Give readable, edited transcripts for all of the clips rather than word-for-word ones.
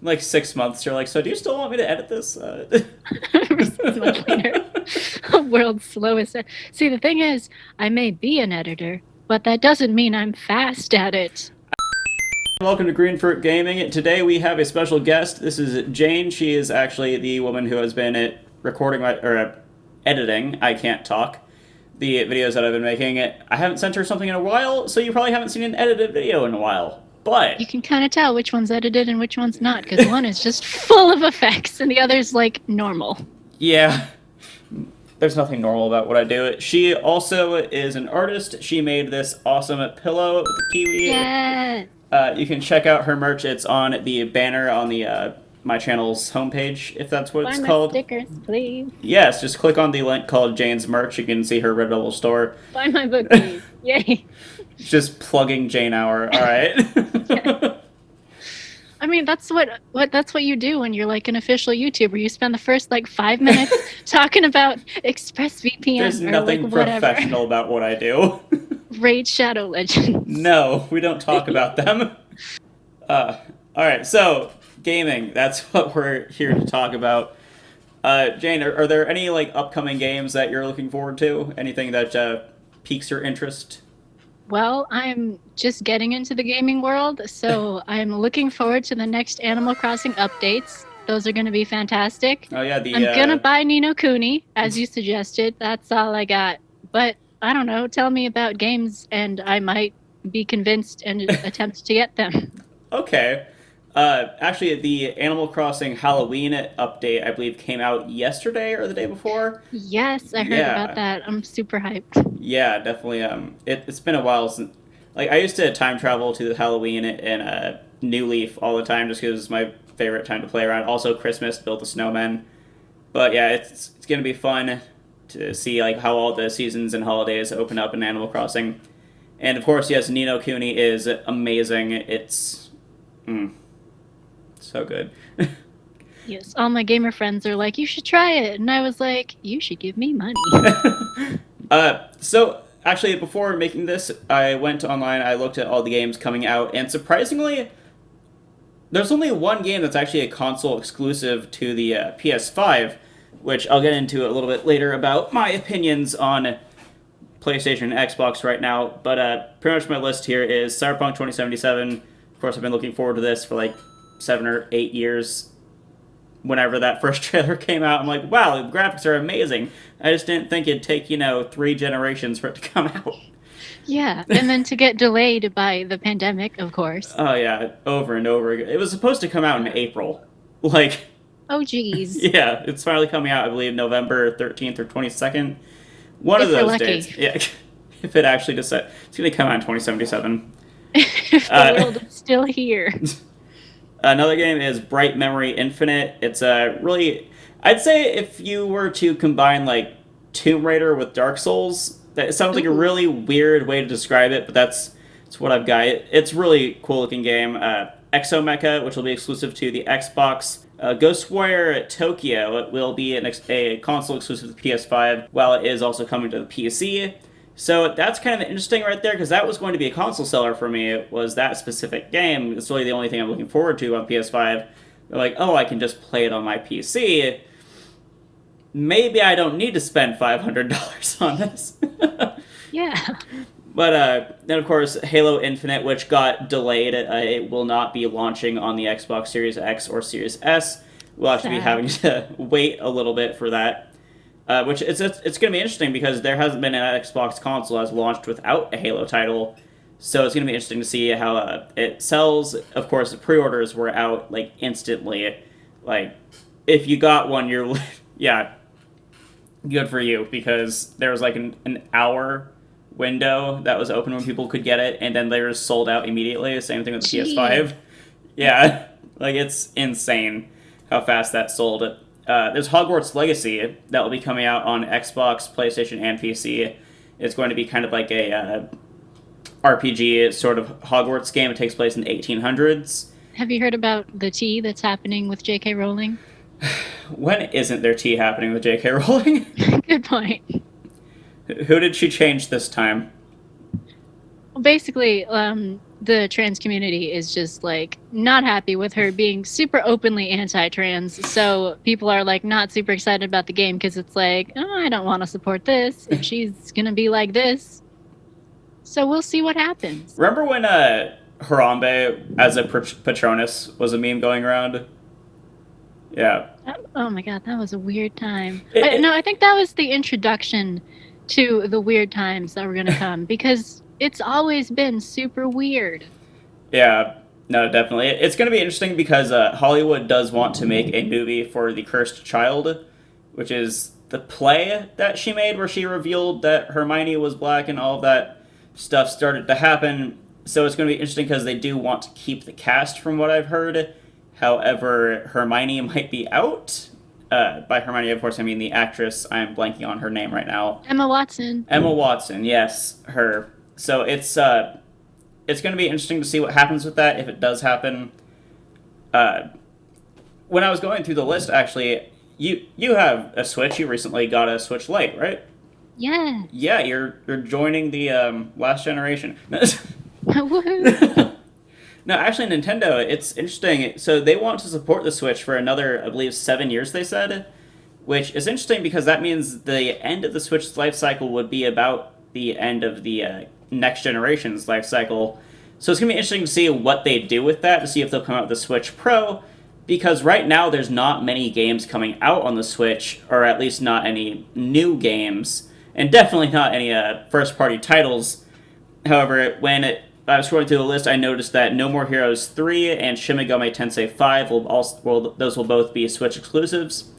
Like 6 months, you're like, so do you still want me to edit this? 6 months later, world's slowest. See, the thing is, I may be an editor, but that doesn't mean I'm fast at it. Welcome to Green Fruit Gaming. Today we have a special guest. This is Jane. She is actually the woman who has been recording editing. I can't talk. The videos that I've been making. I haven't sent her something in a while, so you probably haven't seen an edited video in a while. You But can kind of tell which one's edited and which one's not, because one is just full of effects and the other's like normal. yeah, there's nothing normal about what I do. She also is an artist. She made this awesome pillow with the kiwi. Yeah. You can check out her merch. It's on the banner on the my channel's homepage, if that's what Buy it's my called. stickers, please. Yes, just click on the link called Jane's Merch. You can see her Redbubble store. Buy my book, please. Yay. Just plugging Jane Hour. All right. I mean, that's what you do when you're like an official YouTuber. You spend the first like 5 minutes talking about ExpressVPN There's or nothing like whatever. professional about what I do. Raid Shadow Legends. No, we don't talk about them. All right, so gaming. That's what we're here to talk about. Jane, are there any like upcoming games that you're looking forward to? Anything that piques your interest? Well, I'm just getting into the gaming world, so I'm looking forward to the next Animal Crossing updates. Those are going to be fantastic. Oh yeah, the I'm going to buy Ni no Kuni, as you suggested. That's all I got. But I don't know. Tell me about games, and I might be convinced and attempt to get them. Okay. Actually, the Animal Crossing Halloween update, I believe, came out yesterday or the day before. Yes, I heard Yeah, about that. I'm super hyped. yeah, definitely. It's been a while since, like, I used to time travel to the Halloween in New Leaf all the time, just because it's my favorite time to play around. Also, Christmas, build the snowmen. But yeah, it's gonna be fun to see like how all the seasons and holidays open up in Animal Crossing. And of course, yes, Ni no Kuni is amazing. It's mm, so good. Yes, all my gamer friends are like, you should try it. And I was like, you should give me money. So actually, before making this, I went online. I looked at all the games coming out, and surprisingly, there's only one game that's actually a console exclusive to the PS5, which I'll get into a little bit later about my opinions on PlayStation and Xbox right now. But pretty much my list here is Cyberpunk 2077. Of course, I've been looking forward to this for like 7 or 8 years. Whenever that first trailer came out, I'm like, wow, the graphics are amazing. I just didn't think it'd take, 3 generations for it to come out. Yeah, and then to get delayed by the pandemic, of course. Oh, yeah, over and over again. It was supposed to come out in April. Like, Oh, geez. yeah, it's finally coming out, I believe, November 13th or 22nd. One of If we're those lucky. days. Yeah, if it actually decides. It's going to come out in 2077. If the world is still here. Another game is Bright Memory Infinite. It's a really, I'd say if you were to combine like Tomb Raider with Dark Souls, that sounds like a Ooh. really weird way to describe it, but that's what I've got. It's a really cool looking game. Exomecha, which will be exclusive to the Xbox. Ghostwire Tokyo it will be a console exclusive to the PS5, while it is also coming to the PC. So that's kind of interesting right there, because that was going to be a console seller for me, was that specific game. It's really the only thing I'm looking forward to on PS5. They're like, oh, I can just play it on my PC. Maybe I don't need to spend $500 on this. Yeah. But then, of course, Halo Infinite, which got delayed. It will not be launching on the Xbox Series X or Series S. We'll actually be Sad. having to wait a little bit for that. Which it's going to be interesting because there hasn't been an Xbox console that's launched without a Halo title. So it's going to be interesting to see how it sells. Of course, the pre-orders were out like instantly. Like, if you got one, you're yeah, good for you, because there was like an hour window that was open when people could get it, and then they were sold out immediately. Same thing with the Gee. PS5. Yeah, like it's insane how fast that sold. There's Hogwarts Legacy that will be coming out on Xbox, PlayStation, and PC. It's going to be kind of like a RPG sort of Hogwarts game. It takes place in the 1800s. Have you heard about the tea that's happening with J.K. Rowling? When isn't there tea happening with J.K. Rowling? Good point. Who did she change this time? Basically, the trans community is just like not happy with her being super openly anti-trans. So people are like not super excited about the game because it's like, oh, I don't want to support this if she's gonna be like this. So we'll see what happens. Remember when Harambe as a Patronus was a meme going around? Yeah. Oh my god, that was a weird time. It, No, I think that was the introduction to the weird times that were gonna come because it's always been super weird. Yeah, no, definitely. It's going to be interesting because Hollywood does want to make a movie for The Cursed Child, which is the play that she made where she revealed that Hermione was black and all of that stuff started to happen. So it's going to be interesting because they do want to keep the cast from what I've heard. However, Hermione might be out. By Hermione, of course, I mean the actress. I'm blanking on her name right now. Emma Watson. Emma Watson, yes, her. So it's going to be interesting to see what happens with that if it does happen. When I was going through the list, actually, you have a Switch. You recently got a Switch Lite, right? Yeah. Yeah, you're joining the last generation. Woohoo. No, actually, Nintendo. It's interesting. So they want to support the Switch for another, I believe, 7 years. They said, which is interesting because that means the end of the Switch's life cycle would be about the end of the next generation's life cycle. So it's going to be interesting to see what they do with that, to see if they'll come out with the Switch Pro, because right now there's not many games coming out on the Switch, or at least not any new games, and definitely not any first-party titles. However, I was scrolling through the list, I noticed that No More Heroes 3 and Shin Megami Tensei 5 those will both be Switch exclusives.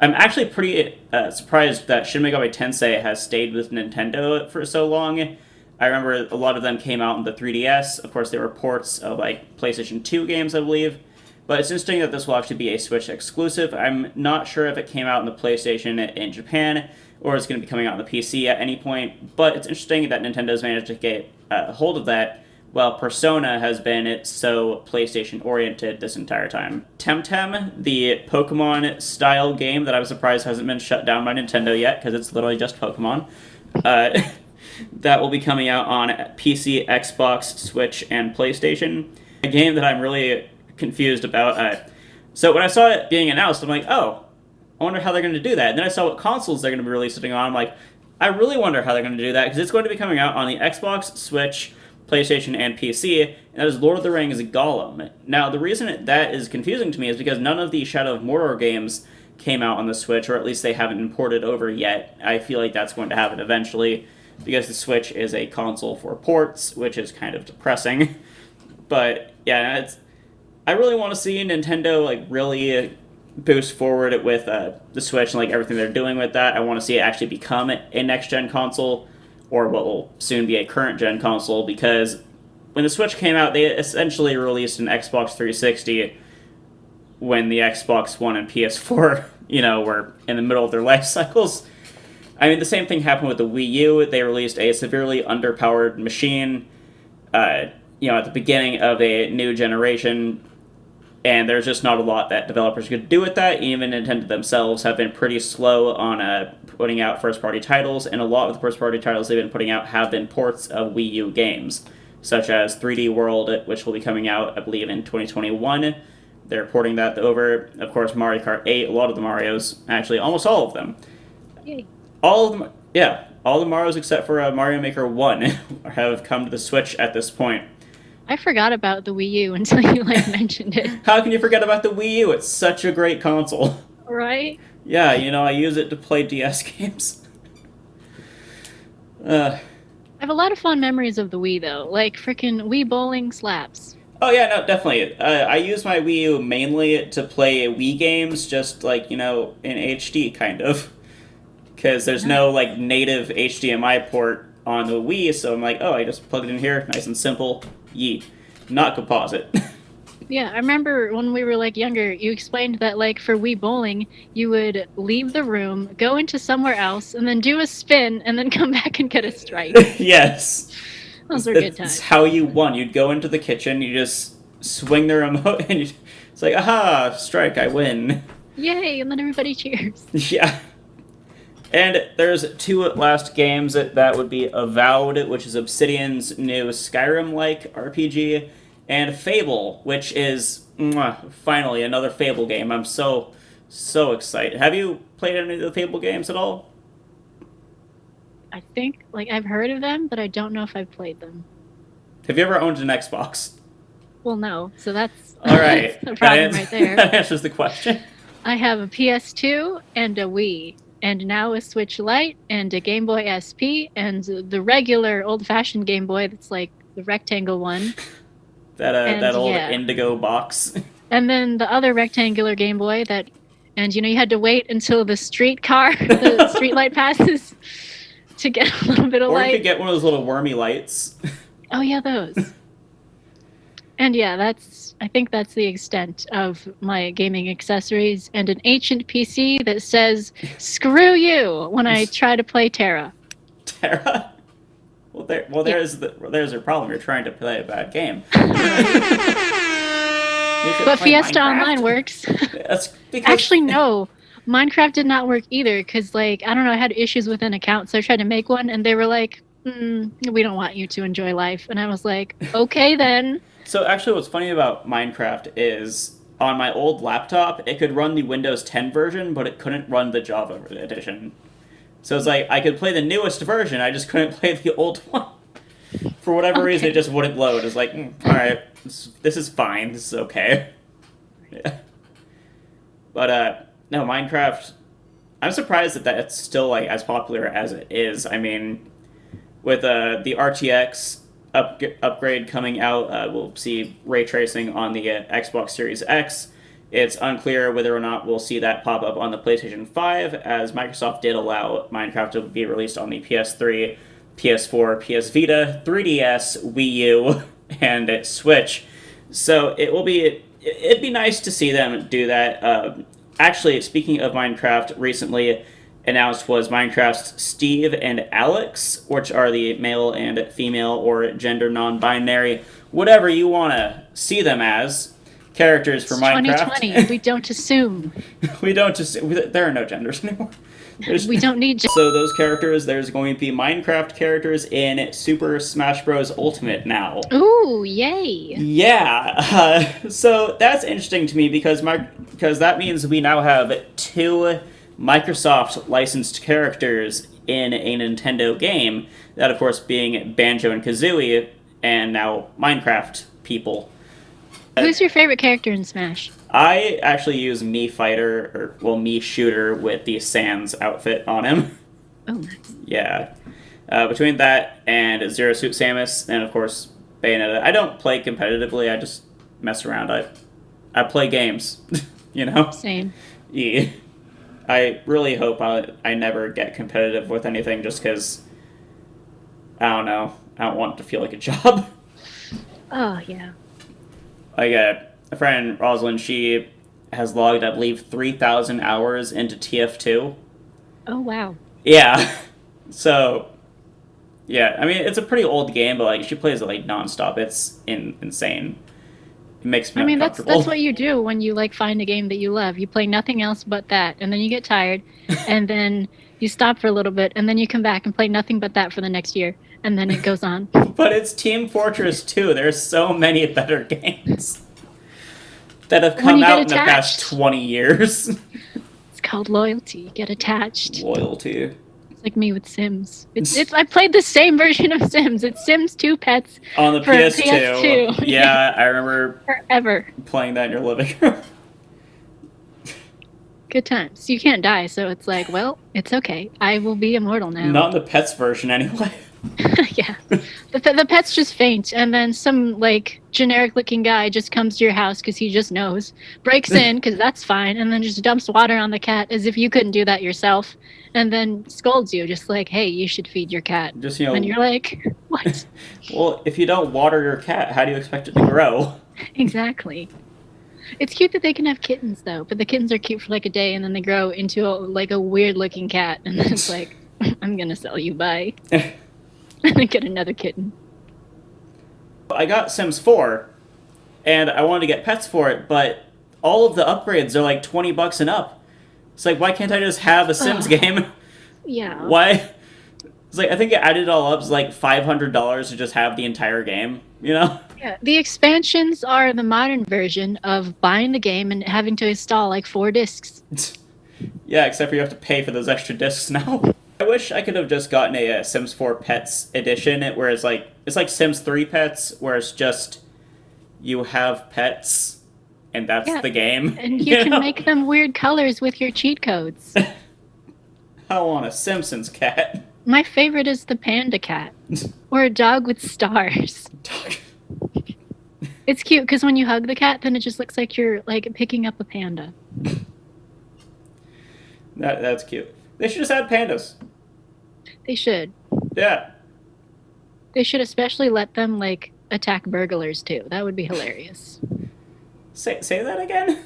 I'm actually pretty surprised that Shin Megami Tensei has stayed with Nintendo for so long. I remember a lot of them came out on the 3DS. Of course, they were ports of like PlayStation 2 games, I believe. But it's interesting that this will actually be a Switch exclusive. I'm not sure if it came out on the PlayStation in Japan or it's going to be coming out on the PC at any point. But it's interesting that Nintendo's managed to get a hold of that, while Persona has been so PlayStation-oriented this entire time. Temtem, the Pokemon-style game that I was surprised hasn't been shut down by Nintendo yet, because it's literally just Pokemon, that will be coming out on PC, Xbox, Switch, and PlayStation. A game that I'm really confused about. So when I saw it being announced, I'm like, oh, I wonder how they're going to do that. And then I saw what consoles they're going to be releasing on. I'm like, I really wonder how they're going to do that, because it's going to be coming out on the Xbox, Switch, PlayStation, and PC, and that is Lord of the Rings Gollum. Now, the reason that is confusing to me is because none of the Shadow of Mordor games came out on the Switch, or at least they haven't imported over yet. I feel like that's going to happen eventually, because the Switch is a console for ports, which is kind of depressing. But, yeah, I really want to see Nintendo, like, really boost forward with the Switch and, like, everything they're doing with that. I want to see it actually become a next-gen console, or what will soon be a current-gen console, because when the Switch came out, they essentially released an Xbox 360 when the Xbox One and PS4, were in the middle of their life cycles. I mean, the same thing happened with the Wii U. They released a severely underpowered machine, at the beginning of a new generation, and there's just not a lot that developers could do with that. Even Nintendo themselves have been pretty slow on putting out first-party titles, and a lot of the first-party titles they've been putting out have been ports of Wii U games, such as 3D World, which will be coming out, I believe, in 2021. They're porting that over. Of course, Mario Kart 8, a lot of the Marios, actually, almost all of them. Yay. All of them, yeah, all the Marios except for Mario Maker 1 have come to the Switch at this point. I forgot about the Wii U until you mentioned it. How can you forget about the Wii U? It's such a great console. Right? Yeah, I use it to play DS games. I have a lot of fond memories of the Wii, though. Like, frickin' Wii bowling slaps. Oh yeah, no, definitely. I use my Wii U mainly to play Wii games, just like, in HD, kind of. Because there's no, native HDMI port on the Wii, so I'm like, oh, I just plug it in here, nice and simple. Yeet. Not composite. Yeah, I remember when we were younger, you explained that for Wii bowling, you would leave the room, go into somewhere else, and then do a spin, and then come back and get a strike. Yes. Those were good times. It's how you won. You'd go into the kitchen, you just swing the remote, and it's like, aha, strike, I win. Yay, and then everybody cheers. Yeah. And there's two last games that would be Avowed, which is Obsidian's new Skyrim-like RPG, and Fable, which is finally another Fable game. I'm so excited. Have you played any of the Fable games at all? I think like I've heard of them, but I don't know if I've played them. Have you ever owned an Xbox? Well, no. So that's All right, that's a problem right there. That answers the question. I have a PS2 and a Wii, and now a Switch Lite and a Game Boy SP and the regular old-fashioned Game Boy that's like the rectangle one. That old Indigo box. And then the other rectangular Game Boy that, and you had to wait until the the street light passes to get a little bit of light. Or you could get one of those little wormy lights. Oh yeah, those. And yeah, I think that's the extent of my gaming accessories and an ancient PC that says "screw you" when I try to play Terra. Terra? There's your problem. You're trying to play a bad game. But Fiesta Minecraft. Online works. That's because... Actually, no. Minecraft did not work either because, like, I don't know, I had issues with an account, so I tried to make one, and they were like, we don't want you to enjoy life. And I was like, okay, then. So actually what's funny about Minecraft is on my old laptop, it could run the Windows 10 version, but it couldn't run the Java edition. So it's like, I could play the newest version, I just couldn't play the old one. For whatever reason, it just wouldn't load. It's like, alright, this is fine, this is okay. Yeah. But, no, Minecraft, I'm surprised that it's still, like, as popular as it is. I mean, with the RTX upgrade coming out, we'll see ray tracing on the Xbox Series X. It's unclear whether or not we'll see that pop up on the PlayStation 5, as Microsoft did allow Minecraft to be released on the PS3, PS4, PS Vita, 3DS, Wii U, and Switch. So it'd be nice to see them do that. Actually, speaking of Minecraft, recently announced was Minecraft's Steve and Alex, which are the male and female or gender non-binary, whatever you want to see them as, characters for Minecraft. 2020, we don't assume. We don't assume. There are no genders anymore. We don't need genders. So those characters, there's going to be Minecraft characters in Super Smash Bros. Ultimate now. Ooh, yay! Yeah, so that's interesting to me because that means we now have two Microsoft licensed characters in a Nintendo game, that of course being Banjo and Kazooie, and now Minecraft people. Who's your favorite character in Smash? I actually use Mii Fighter, Mii Shooter with the Sans outfit on him. Oh, nice. Yeah. Between that and Zero Suit Samus, and of course Bayonetta. I don't play competitively, I just mess around. I play games, Same. Yeah. I really hope I never get competitive with anything just because, I don't know, I don't want it to feel like a job. Oh, yeah. Like a friend, Rosalind, she has logged, I believe, 3,000 hours into TF2. Oh, wow. Yeah. So, yeah, I mean, it's a pretty old game, but, like, she plays it, like, nonstop. It's insane. It makes me uncomfortable. That's what you do when you, like, find a game that you love. You play nothing else but that, and then you get tired, and then you stop for a little bit, and then you come back and play nothing but that for the next year, and then it goes on. But it's Team Fortress 2. There's so many better games that have come out in the past 20 years. It's called loyalty. You get attached. Loyalty. It's like me with Sims. I played the same version of Sims. It's Sims 2 Pets on the PS2. Yeah, I remember forever playing that in your living room. Good times. You can't die, so it's like, well, it's okay. I will be immortal now. Not in the Pets version, anyway. Yeah. The pets just faint, and then some, like, generic-looking guy just comes to your house because he just knows, breaks in, because that's fine, and then just dumps water on the cat as if you couldn't do that yourself, and then scolds you, just like, hey, you should feed your cat. Just, and you're like, what? Well, if you don't water your cat, how do you expect it to grow? Exactly. It's cute that they can have kittens, though, but the kittens are cute for, like, a day, and then they grow into, a weird-looking cat, and then it's like, I'm gonna sell you, bye. And then get another kitten. I got Sims 4, and I wanted to get pets for it, but all of the upgrades are like $20 and up. It's like, why can't I just have a Sims game? Yeah. Why? It's like I think it added it all up. It's like $500 to just have the entire game. You know? Yeah, the expansions are the modern version of buying the game and having to install like 4 discs. Yeah, except for you have to pay for those extra discs now. I wish I could have just gotten a, Sims 4 Pets edition, where it's like Sims 3 Pets, where it's just you have pets, and that's Yeah, the game. and you You can know? make them weird colors with your cheat codes. I want a Simpsons cat. My favorite is the panda cat or a dog with stars. It's cute because when you hug the cat, then it just looks like you're like picking up a panda. That's cute. They should just add pandas. They should. Yeah. They should especially let them like attack burglars too. That would be hilarious. Say that again.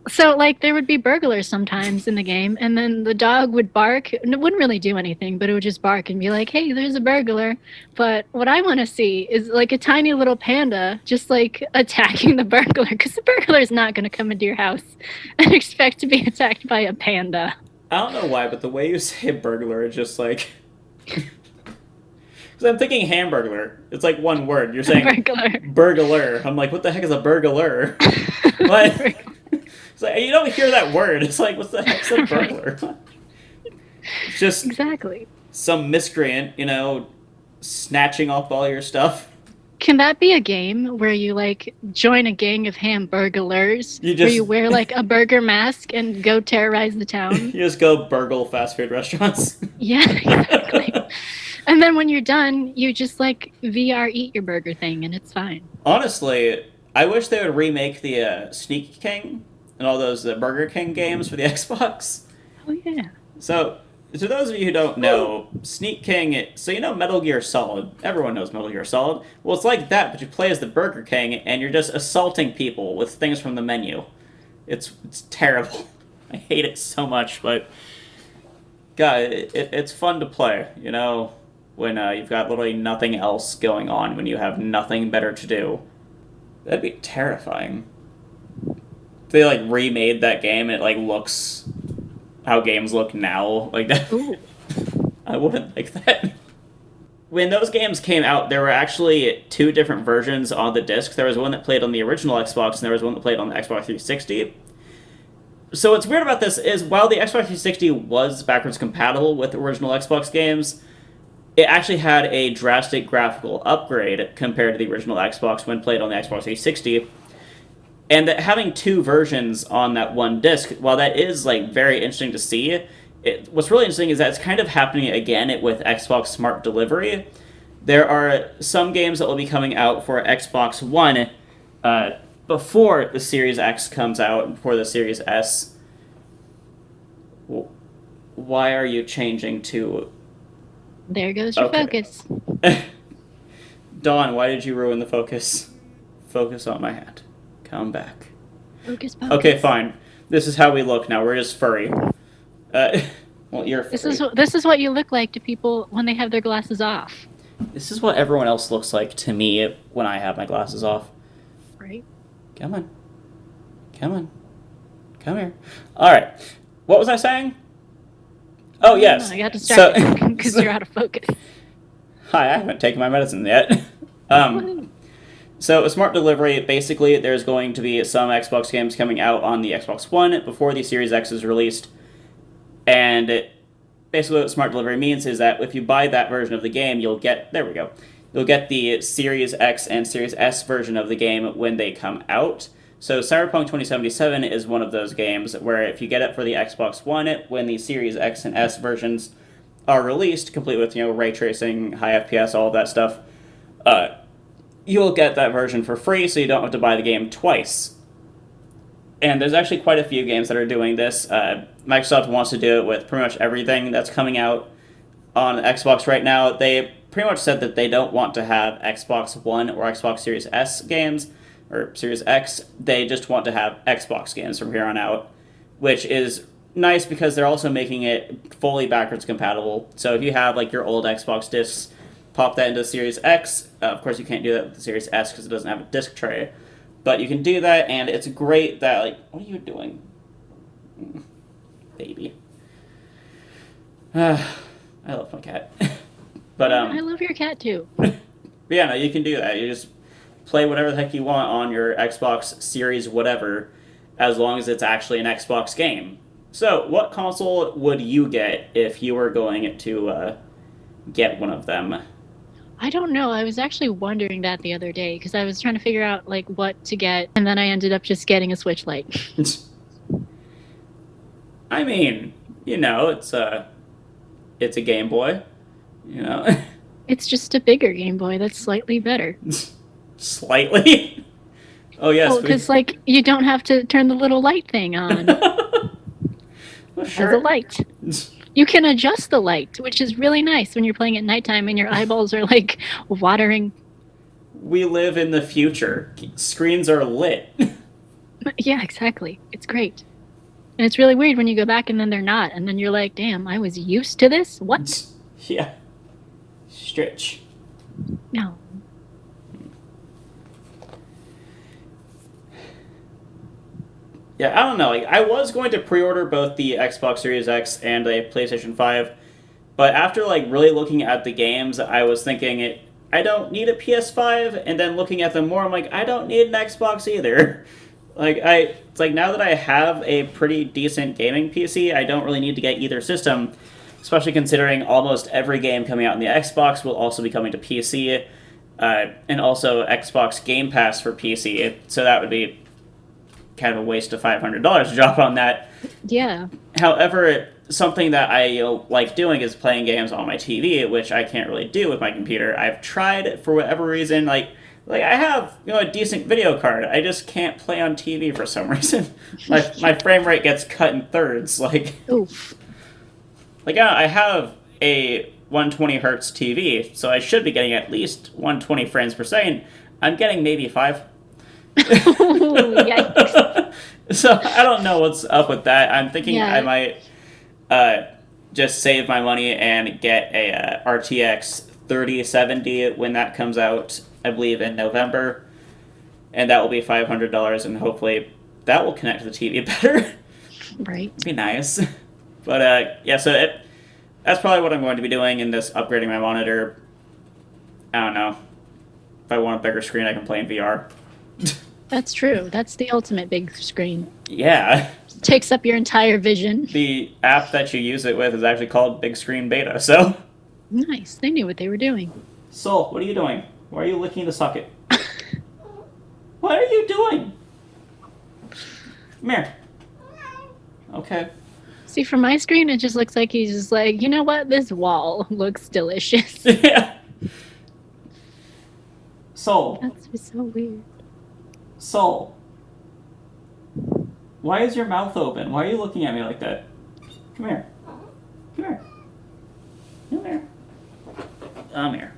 So like there would be burglars sometimes in the game, and then the dog would bark and it wouldn't really do anything, but it would just bark and be like, "Hey, there's a burglar." But what I want to see is like a tiny little panda just like attacking the burglar, because the burglar is not going to come into your house and expect to be attacked by a panda. I don't know why, but the way you say burglar is just like. Because I'm thinking hamburglar. It's like one word. You're saying Burglar. burglar. I'm like, what the heck is a burglar? What? It's like, you don't hear that word. It's like, what the heck's a burglar? It's just Exactly. some miscreant, snatching off all your stuff. Can that be a game where you like join a gang of hamburglers where you wear like a burger mask and go terrorize the town? You just go burgle fast food restaurants. Yeah, exactly. And then when you're done, you just like VR eat your burger thing and it's fine. Honestly, I wish they would remake the Sneak King and all those Burger King games for the Xbox. Oh yeah. So, to those of you who don't know, Sneak King, so you know Metal Gear Solid. Everyone knows Metal Gear Solid. Well, it's like that, but you play as the Burger King and you're just assaulting people with things from the menu. It's terrible. I hate it so much, but God, it's fun to play, when you've got literally nothing else going on, when you have nothing better to do. That'd be terrifying. If they like remade that game and it like looks how games look now, like that. Ooh. I wouldn't like that. When those games came out, there were actually 2 different versions on the disc. There was one that played on the original Xbox, and there was one that played on the Xbox 360. So what's weird about this is, while the Xbox 360 was backwards compatible with original Xbox games, it actually had a drastic graphical upgrade compared to the original Xbox when played on the Xbox 360. And that having 2 versions on that one disc, while that is like very interesting to see, what's really interesting is that it's kind of happening again with Xbox Smart Delivery. There are some games that will be coming out for Xbox One before the Series X comes out, before the Series S. Why are you changing to... There goes your focus. Dawn, why did you ruin the focus? Focus on my hand. Come back. Focus, focus. Okay, fine. This is how we look now. We're just furry. Well, you're furry. This is what you look like to people when they have their glasses off. This is what everyone else looks like to me when I have my glasses off. Right? Come on. Come on. Come here. All right. What was I saying? Oh, yes. I got distracted because you're out of focus. Hi, I haven't taken my medicine yet. So, a Smart Delivery, basically, there's going to be some Xbox games coming out on the Xbox One before the Series X is released. And basically what Smart Delivery means is that if you buy that version of the game, you'll get... There we go. You'll get the Series X and Series S version of the game when they come out. So Cyberpunk 2077 is one of those games where if you get it for the Xbox One, when the Series X and S versions are released, complete with, ray tracing, high FPS, all of that stuff, you'll get that version for free, so you don't have to buy the game twice. And there's actually quite a few games that are doing this. Microsoft wants to do it with pretty much everything that's coming out on Xbox right now. They pretty much said that they don't want to have Xbox One or Xbox Series S games, or Series X. They just want to have Xbox games from here on out, which is nice because they're also making it fully backwards compatible. So if you have like your old Xbox discs, pop that into Series X. Of course, you can't do that with the Series S because it doesn't have a disc tray. But you can do that, and it's great that, what are you doing? Baby. I love my cat. But I love your cat too. yeah, no, you can do that. You just play whatever the heck you want on your Xbox Series whatever, as long as it's actually an Xbox game. So, what console would you get if you were going to get one of them? I don't know. I was actually wondering that the other day because I was trying to figure out like what to get, and then I ended up just getting a Switch Lite. I mean, it's a Game Boy, you know. It's just a bigger Game Boy that's slightly better. Slightly. Oh yes, Oh, because like you don't have to turn the little light thing on well, as a light. You can adjust the light, which is really nice when you're playing at nighttime and your eyeballs are like watering. We live in the future. Screens are lit. Yeah, exactly. It's great. And it's really weird when you go back and then they're not. And then you're like, damn, I was used to this? What? Yeah. Stretch. No. Yeah, I don't know. Like, I was going to pre-order both the Xbox Series X and a PlayStation 5, but after like really looking at the games, I was thinking I don't need a PS5, and then looking at them more, I'm like, I don't need an Xbox either. It's like now that I have a pretty decent gaming PC, I don't really need to get either system, especially considering almost every game coming out on the Xbox will also be coming to PC, and also Xbox Game Pass for PC, so that would be kind of a waste of $500 to drop on that. Yeah. However, something that I like doing is playing games on my TV, which I can't really do with my computer. I've tried for whatever reason, like I have a decent video card. I just can't play on TV for some reason. My frame rate gets cut in thirds. Oof. I have a 120 hertz TV, so I should be getting at least 120 frames per second. I'm getting maybe 5. Yikes. So I don't know what's up with that. I'm thinking Yeah. I might just save my money and get a RTX 3070 when that comes out, I believe in November, and that will be $500, and hopefully that will connect to the TV better. Right. It'd be nice. But yeah, so that's probably what I'm going to be doing in this upgrading my monitor. I don't know. If I want a bigger screen, I can play in VR. That's true. That's the ultimate big screen. Yeah. Takes up your entire vision. The app that you use it with is actually called Big Screen Beta, so. Nice. They knew what they were doing. Soul, what are you doing? Why are you licking the socket? What are you doing? Come here. Okay. See, from my screen, it just looks like he's just like, you know what? This wall looks delicious. Yeah. Soul. That's so weird. Soul. Why is your mouth open? Why are you looking at me like that? Come here. Come here. Come here. Come here.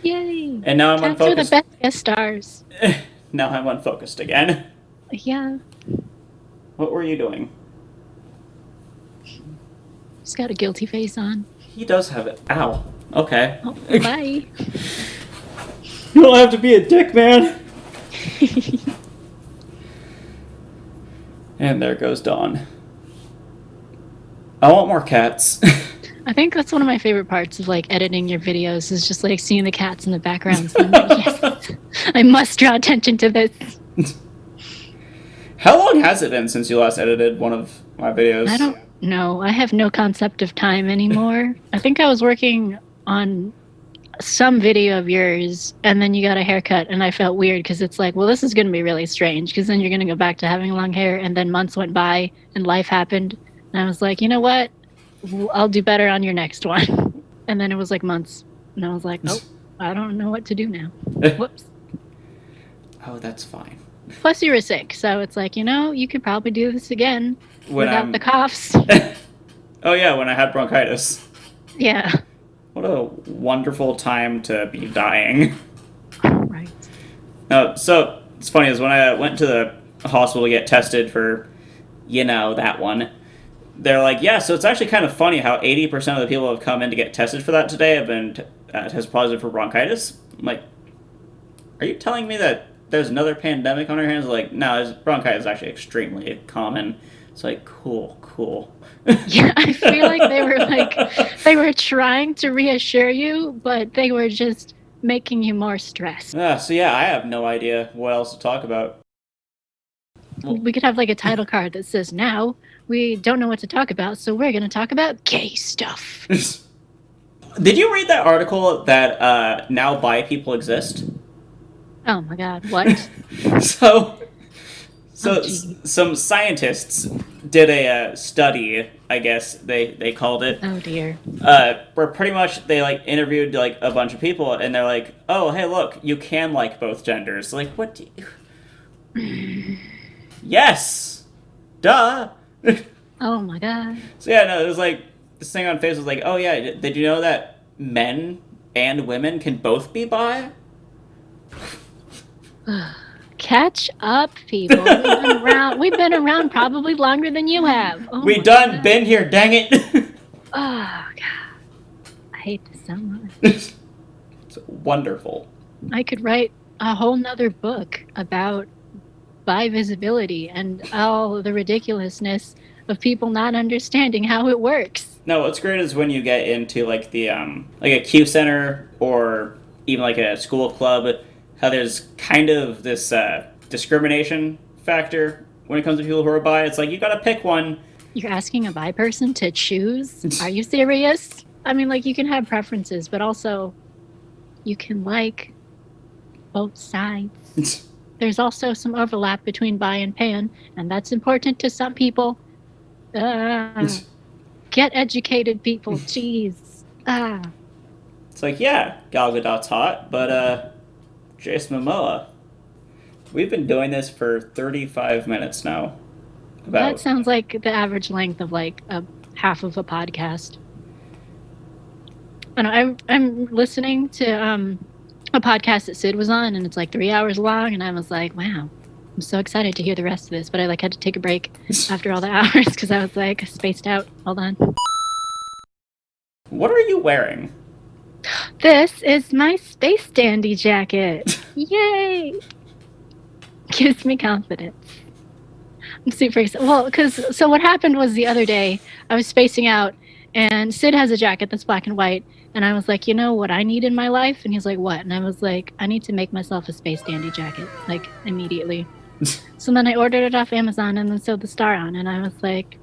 Yay! And now I'm Cats are the unfocused. best guest stars. Now I'm unfocused again. Yeah. What were you doing? He's got a guilty face on. He does have it. Ow. Okay. Oh, bye. You don't have to be a dick, man. And there goes Dawn. I want more cats. I think that's one of my favorite parts of like editing your videos is just like seeing the cats in the background. So I'm like, yes, I must draw attention to this. How long has it been since you last edited one of my videos? I don't know. I have no concept of time anymore. I think I was working on some video of yours and then you got a haircut and I felt weird because it's like, well, this is going to be really strange because then you're going to go back to having long hair and then months went by and life happened. And I was like, you know what? I'll do better on your next one. And then it was like months. And I was like, oh, I don't know what to do now. Whoops. Oh, that's fine. Plus you were sick. So it's like, you could probably do this again without the coughs. Oh, yeah, when I had bronchitis. Yeah. What a wonderful time to be dying. Right. So, it's funny, is when I went to the hospital to get tested for, that one, they're like, yeah, so it's actually kind of funny how 80% of the people who have come in to get tested for that today have been tested positive for bronchitis. I'm like, are you telling me that there's another pandemic on our hands? Like, no, bronchitis is actually extremely common. It's like, cool. Yeah, I feel like they were trying to reassure you, but they were just making you more stressed. So yeah, I have no idea what else to talk about. Well, We could have like a title card that says, "Now we don't know what to talk about, so we're going to talk about gay stuff." did you read that article that now bi people exist? Oh my god, what? so Oh, gee. some scientists did a study, I guess they called it, Oh dear. where pretty much they like interviewed like a bunch of people, and they're like, oh hey look, you can like both genders. Like, what do you... yes, duh. Oh my god. So yeah, no, it was like this thing on Facebook was like, oh yeah, did you know that men and women can both be bi? Catch up, people. We've been around probably longer than you have. Oh We my done God. been here, dang it. Oh god. I hate this so much. It's wonderful. I could write a whole nother book about bi-visibility and all the ridiculousness of people not understanding how it works. No, what's great is when you get into like the like a Q center or even like a school club, how there's kind of this discrimination factor when it comes to people who are bi. It's like you gotta pick one. You're asking a bi person to choose? Are you serious? I mean, like, you can have preferences, but also you can like both sides. There's also some overlap between bi and pan, and that's important to some people. Get educated, people. Jeez. It's like, yeah, Gal Gadot's hot, but Jason Momoa. We've been doing this for 35 minutes now. That sounds like the average length of like a half of a podcast. I know, I'm listening to a podcast that Sid was on, and it's like 3 hours long, and I was like, wow, I'm so excited to hear the rest of this, but I like had to take a break after all the hours because I was like spaced out. Hold on. What are you wearing? This is my space dandy jacket. Yay! Gives me confidence. I'm super excited. Well, so what happened was the other day I was spacing out, and Sid has a jacket that's black and white, and I was like, you know what I need in my life? And he's like, what? And I was like, I need to make myself a space dandy jacket, like immediately. So then I ordered it off Amazon and then sewed the star on, and I was like,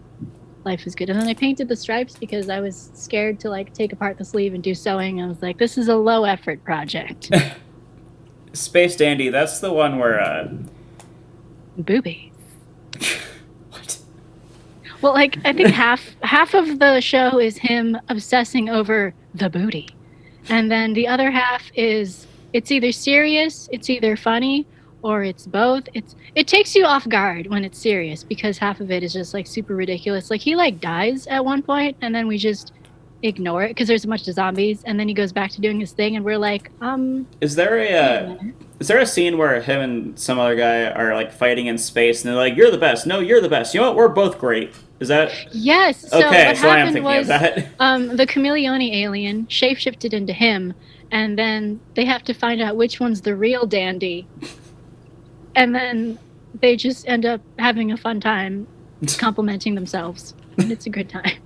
life is good. And then I painted the stripes because I was scared to like take apart the sleeve and do sewing. I was like, this is a low effort project. Space Dandy, that's the one where Boobies. What? Well, like, I think half of the show is him obsessing over the booty. And then the other half is it's either serious, it's either funny, or it's both. It takes you off guard when it's serious because half of it is just like super ridiculous. Like he like dies at one point and then we just ignore it because there's a bunch of zombies, and then he goes back to doing his thing and we're like, Is there a scene where him and some other guy are like fighting in space and they're like, you're the best. No, you're the best. You know what? We're both great. Is that Yes. So okay? what So I am happened thinking was, of that. the chameleon alien shapeshifted into him, and then they have to find out which one's the real dandy. And then they just end up having a fun time complimenting themselves. And it's a good time.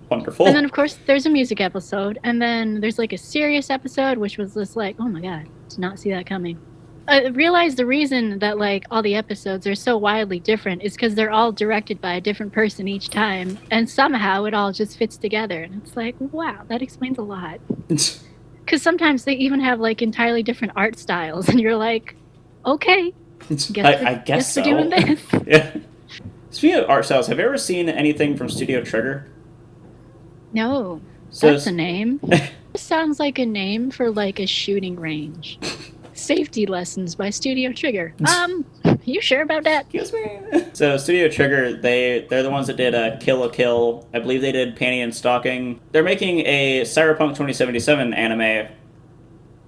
Wonderful. And then, of course, there's a music episode. And then there's like a serious episode, which was just like, oh my God, did not see that coming. I realized the reason that like all the episodes are so wildly different is because they're all directed by a different person each time. And somehow it all just fits together. And it's like, wow, that explains a lot. Because sometimes they even have like entirely different art styles. And you're like, okay. I guess so. We're doing this. Yeah. Speaking of art styles, have you ever seen anything from Studio Trigger? No, So that's a name. This sounds like a name for like a shooting range. Safety lessons by Studio Trigger. You sure about that? Excuse me. So Studio Trigger, they're the ones that did Kill la Kill. I believe they did Panty and Stocking. They're making a Cyberpunk 2077 anime,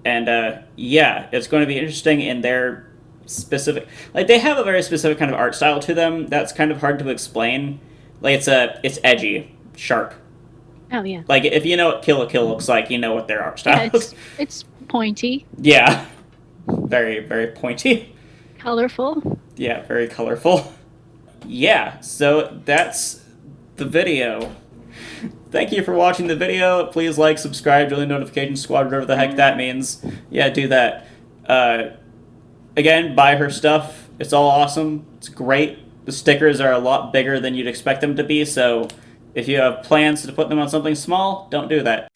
and yeah, it's going to be interesting in their specific, like they have a very specific kind of art style to them that's kind of hard to explain. Like it's edgy, sharp. Oh yeah. Like if you know what Kill la Kill looks like, you know what their art style is. It's pointy. Yeah. Very, very pointy. Colorful. Yeah, very colorful. yeah, so that's the video. Thank you for watching the video. Please like, subscribe, join the notification squad, whatever the heck that means. Yeah, do that. Again, buy her stuff. It's all awesome. It's great. The stickers are a lot bigger than you'd expect them to be, so if you have plans to put them on something small, don't do that.